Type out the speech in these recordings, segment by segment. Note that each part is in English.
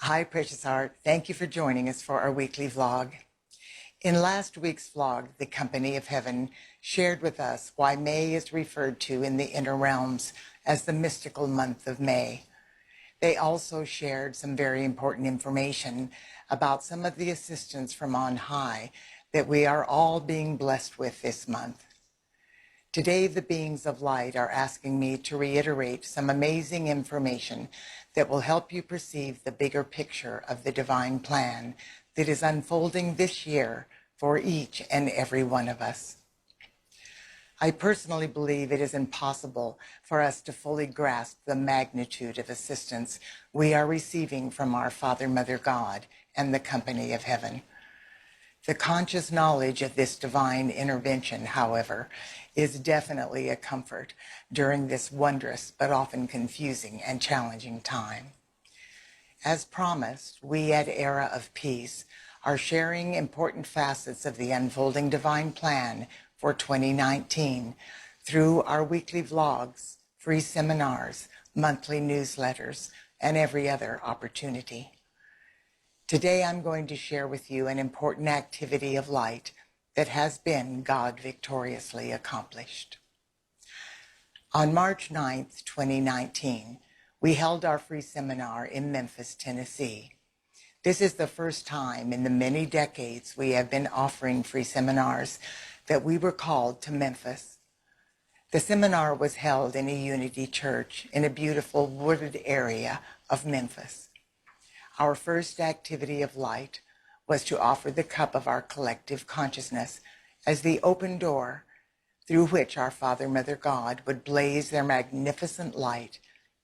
Hi, Precious Heart. Thank you for joining us for our weekly vlog. In last week's vlog, the Company of Heaven shared with us why May is referred to in the inner realms as the mystical month of May. They also shared some very important information about some of the assistance from on high that we are all being blessed with this month. Today, the beings of light are asking me to reiterate some amazing information that will help you perceive the bigger picture of the divine plan that is unfolding this year for each and every one of us. I personally believe it is impossible for us to fully grasp the magnitude of assistance we are receiving from our Father, Mother, God, and the Company of Heaven. The conscious knowledge of this divine intervention, however, is definitely a comfort during this wondrous but often confusing and challenging time. As promised, we at Era of Peace are sharing important facets of the unfolding divine plan for 2019 through our weekly vlogs, free seminars, monthly newsletters, and every other opportunity. Today I'm going to share with you an important activity of light that has been God victoriously accomplished. On March 9th, 2019, we held our free seminar in Memphis, Tennessee. This is the first time in the many decades we have been offering free seminars that we were called to Memphis. The seminar was held in a Unity church in a beautiful wooded area of Memphis. Our first activity of light was to offer the cup of our collective consciousness as the open door through which our Father, Mother, God would blaze their magnificent light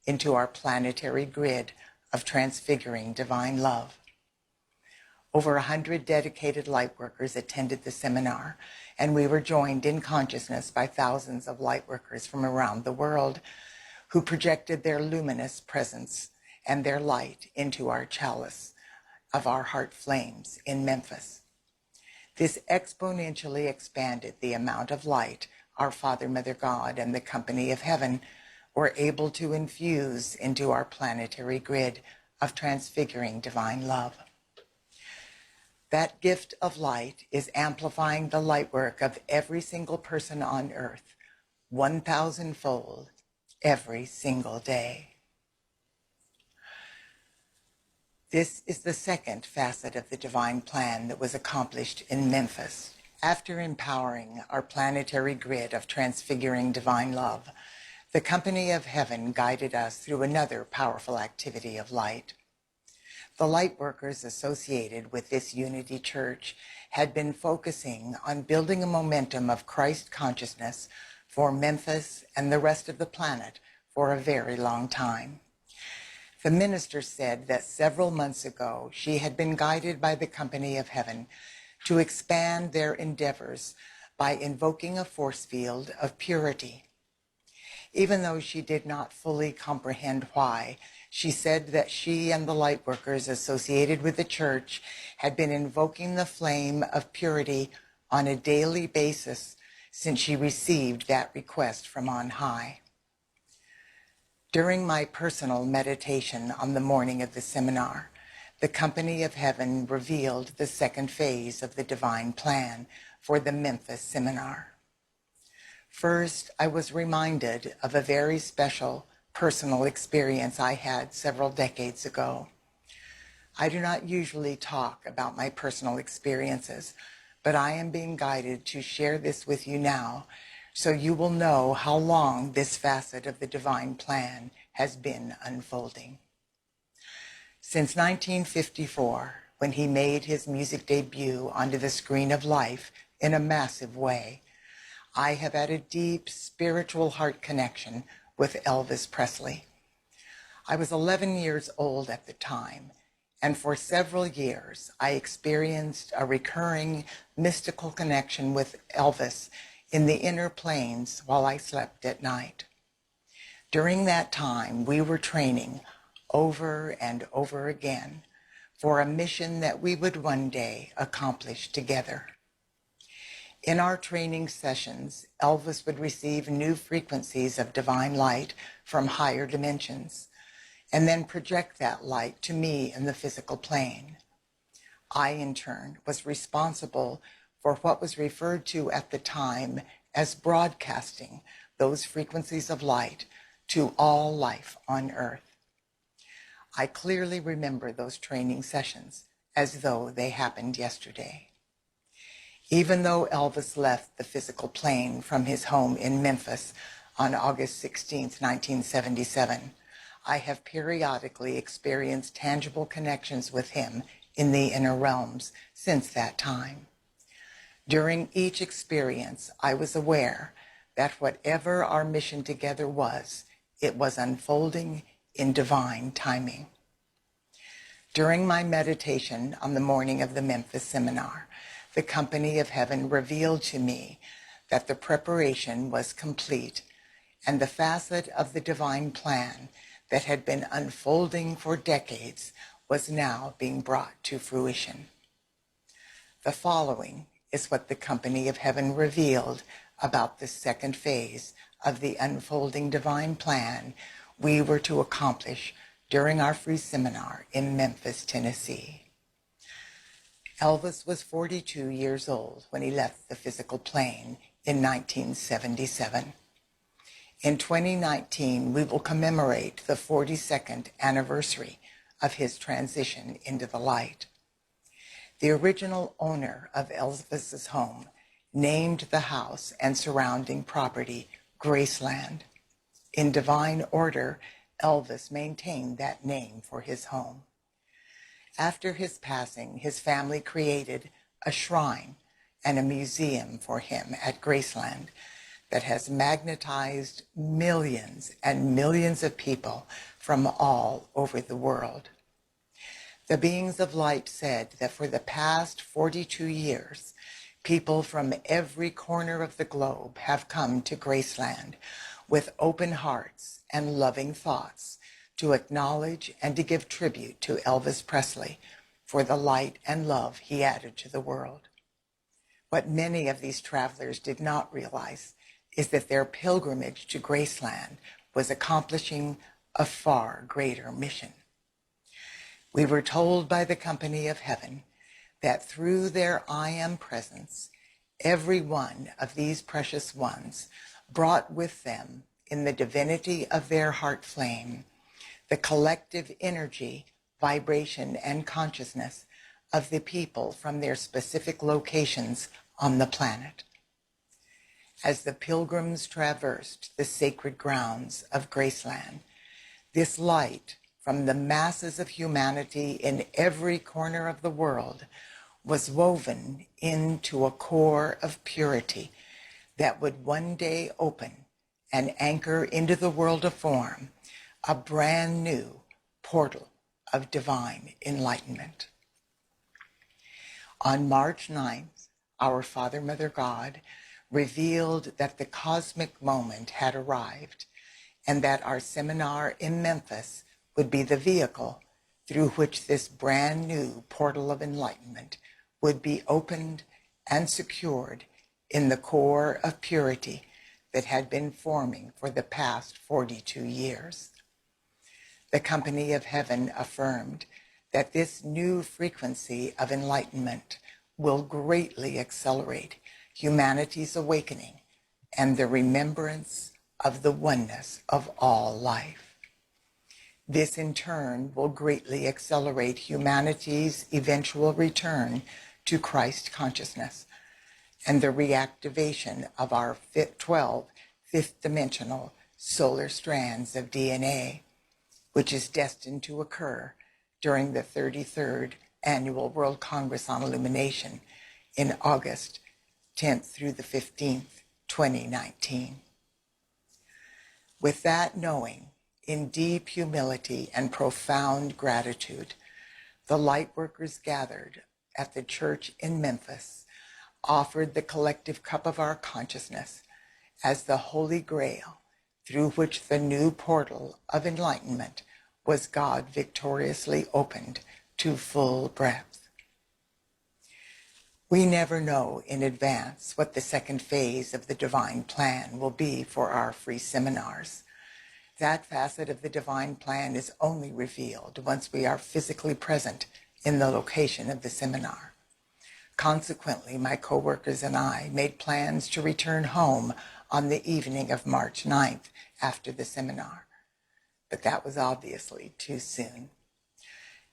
into our planetary grid of transfiguring divine love. Over 100 dedicated lightworkers attended the seminar, and we were joined in consciousness by thousands of lightworkers from around the world who projected their luminous presence and their light into our chalice of our heart flames in Memphis. This exponentially expanded the amount of light our Father, Mother, God, and the Company of Heaven were able to infuse into our planetary grid of transfiguring divine love. That gift of light is amplifying the light work of every single person on earth, 1,000-fold every single day. This is the second facet of the divine plan that was accomplished in Memphis. After empowering our planetary grid of transfiguring divine love, the Company of Heaven guided us through another powerful activity of light. The light workers associated with this Unity Church had been focusing on building a momentum of Christ consciousness for Memphis and the rest of the planet for a very long time. The minister said that several months ago she had been guided by the Company of Heaven to expand their endeavors by invoking a force field of purity. Even though she did not fully comprehend why, she said that she and the light workers associated with the church had been invoking the flame of purity on a daily basis since she received that request from on high. During my personal meditation on the morning of the seminar, the Company of Heaven revealed the second phase of the divine plan for the Memphis seminar. First, I was reminded of a very special personal experience I had several decades ago. I do not usually talk about my personal experiences, but I am being guided to share this with you now so you will know how long this facet of the divine plan has been unfolding. Since 1954, when he made his music debut onto the screen of life in a massive way, I have had a deep spiritual heart connection with Elvis Presley. I was 11 years old at the time, and for several years I experienced a recurring mystical connection with Elvis in the inner planes while I slept at night. During that time, we were training over and over again for a mission that we would one day accomplish together. In our training sessions, Elvis would receive new frequencies of divine light from higher dimensions, and then project that light to me in the physical plane. I, in turn, was responsible for what was referred to at the time as broadcasting those frequencies of light to all life on Earth. I clearly remember those training sessions as though they happened yesterday. Even though Elvis left the physical plane from his home in Memphis on August 16, 1977, I have periodically experienced tangible connections with him in the inner realms since that time. During each experience, I was aware that whatever our mission together was, it was unfolding in divine timing. During my meditation on the morning of the Memphis seminar, the Company of Heaven revealed to me that the preparation was complete and the facet of the divine plan that had been unfolding for decades was now being brought to fruition. The following is what the Company of Heaven revealed about the second phase of the unfolding divine plan we were to accomplish during our free seminar in Memphis, Tennessee. Elvis was 42 years old when he left the physical plane in 1977. In 2019, we will commemorate the 42nd anniversary of his transition into the light. The original owner of Elvis's home named the house and surrounding property Graceland. In divine order, Elvis maintained that name for his home. After his passing, his family created a shrine and a museum for him at Graceland that has magnetized millions and millions of people from all over the world. The beings of light said that for the past 42 years, people from every corner of the globe have come to Graceland with open hearts and loving thoughts to acknowledge and to give tribute to Elvis Presley for the light and love he added to the world. What many of these travelers did not realize is that their pilgrimage to Graceland was accomplishing a far greater mission. We were told by the Company of Heaven that through their I Am presence, every one of these precious ones brought with them in the divinity of their heart flame the collective energy, vibration, and consciousness of the people from their specific locations on the planet. As the pilgrims traversed the sacred grounds of Graceland, this light from the masses of humanity in every corner of the world was woven into a core of purity that would one day open and anchor into the world of form a brand new portal of divine enlightenment. On March 9th, our Father, Mother, God revealed that the cosmic moment had arrived and that our seminar in Memphis would be the vehicle through which this brand new portal of enlightenment would be opened and secured in the core of purity that had been forming for the past 42 years. The Company of Heaven affirmed that this new frequency of enlightenment will greatly accelerate humanity's awakening and the remembrance of the oneness of all life. This in turn will greatly accelerate humanity's eventual return to Christ consciousness and the reactivation of our 12 fifth-dimensional solar strands of DNA, which is destined to occur during the 33rd Annual World Congress on Illumination in August 10th through the 15th, 2019. With that knowing, in deep humility and profound gratitude, the lightworkers gathered at the church in Memphis offered the collective cup of our consciousness as the Holy Grail through which the new portal of enlightenment was God victoriously opened to full breadth. We never know in advance what the second phase of the divine plan will be for our free seminars. That facet of the divine plan is only revealed once we are physically present in the location of the seminar. Consequently, my coworkers and I made plans to return home on the evening of March 9th after the seminar. But that was obviously too soon.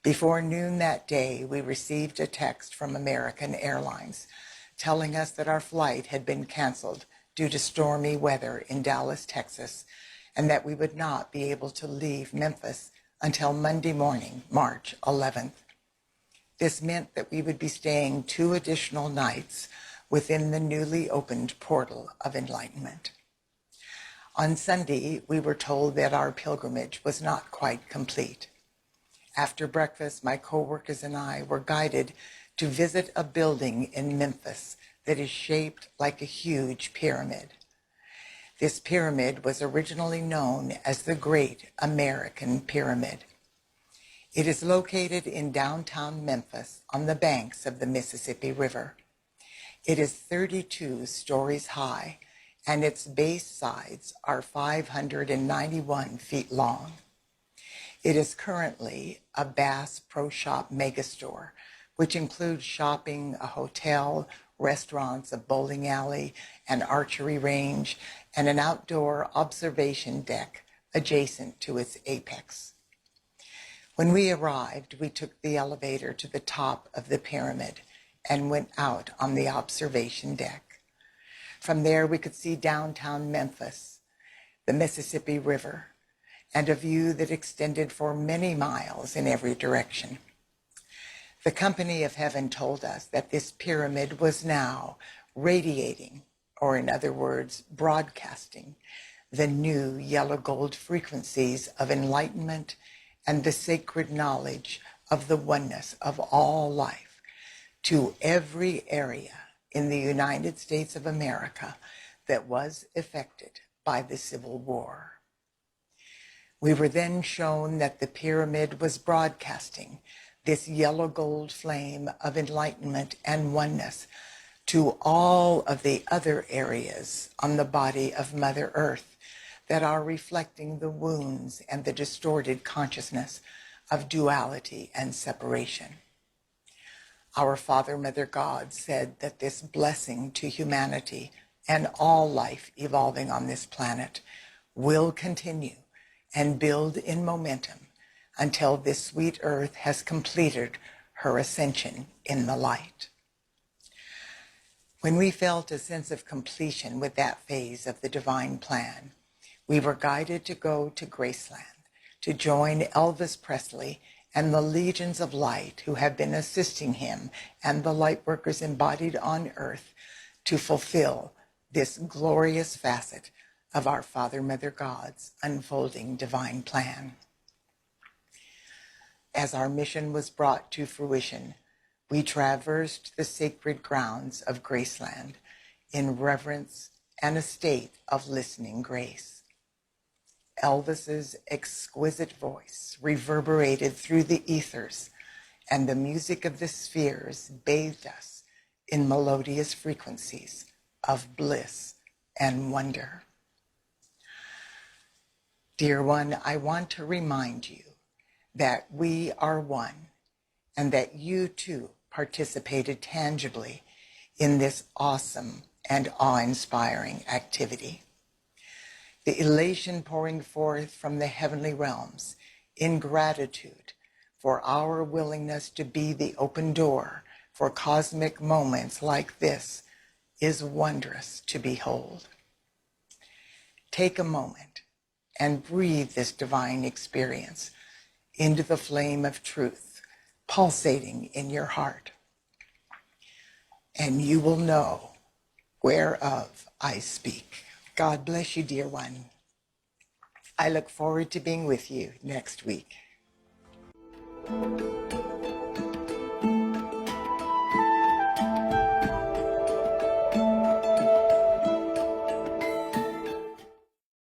Before noon that day, we received a text from American Airlines telling us that our flight had been canceled due to stormy weather in Dallas, Texas, and that we would not be able to leave Memphis until Monday morning, March 11th. This meant that we would be staying 2 additional nights within the newly opened portal of enlightenment. On Sunday, we were told that our pilgrimage was not quite complete. After breakfast, my coworkers and I were guided to visit a building in Memphis that is shaped like a huge pyramid. This pyramid was originally known as the Great American Pyramid. It is located in downtown Memphis on the banks of the Mississippi River. It is 32 stories high, and its base sides are 591 feet long. It is currently a Bass Pro Shop megastore, which includes shopping, a hotel, restaurants, a bowling alley, an archery range, and an outdoor observation deck adjacent to its apex. When we arrived, we took the elevator to the top of the pyramid and went out on the observation deck. From there, we could see downtown Memphis, the Mississippi River, and a view that extended for many miles in every direction. The Company of Heaven told us that this pyramid was now radiating, or in other words, broadcasting, the new yellow gold frequencies of enlightenment and the sacred knowledge of the oneness of all life to every area in the United States of America that was affected by the Civil War. We were then shown that the pyramid was broadcasting this yellow gold flame of enlightenment and oneness to all of the other areas on the body of Mother Earth that are reflecting the wounds and the distorted consciousness of duality and separation. Our Father, Mother God said that this blessing to humanity and all life evolving on this planet will continue and build in momentum until this sweet earth has completed her ascension in the light. When we felt a sense of completion with that phase of the divine plan, we were guided to go to Graceland to join Elvis Presley and the legions of light who have been assisting him and the light workers embodied on earth to fulfill this glorious facet of our Father, Mother God's unfolding divine plan. As our mission was brought to fruition, we traversed the sacred grounds of Graceland in reverence and a state of listening grace. Elvis's exquisite voice reverberated through the ethers, and the music of the spheres bathed us in melodious frequencies of bliss and wonder. Dear one, I want to remind you that we are one and that you too participated tangibly in this awesome and awe-inspiring activity. The elation pouring forth from the heavenly realms in gratitude for our willingness to be the open door for cosmic moments like this is wondrous to behold. Take a moment and breathe this divine experience into the flame of truth pulsating in your heart, and you will know whereof I speak. God bless you, dear one. I look forward to being with you next week.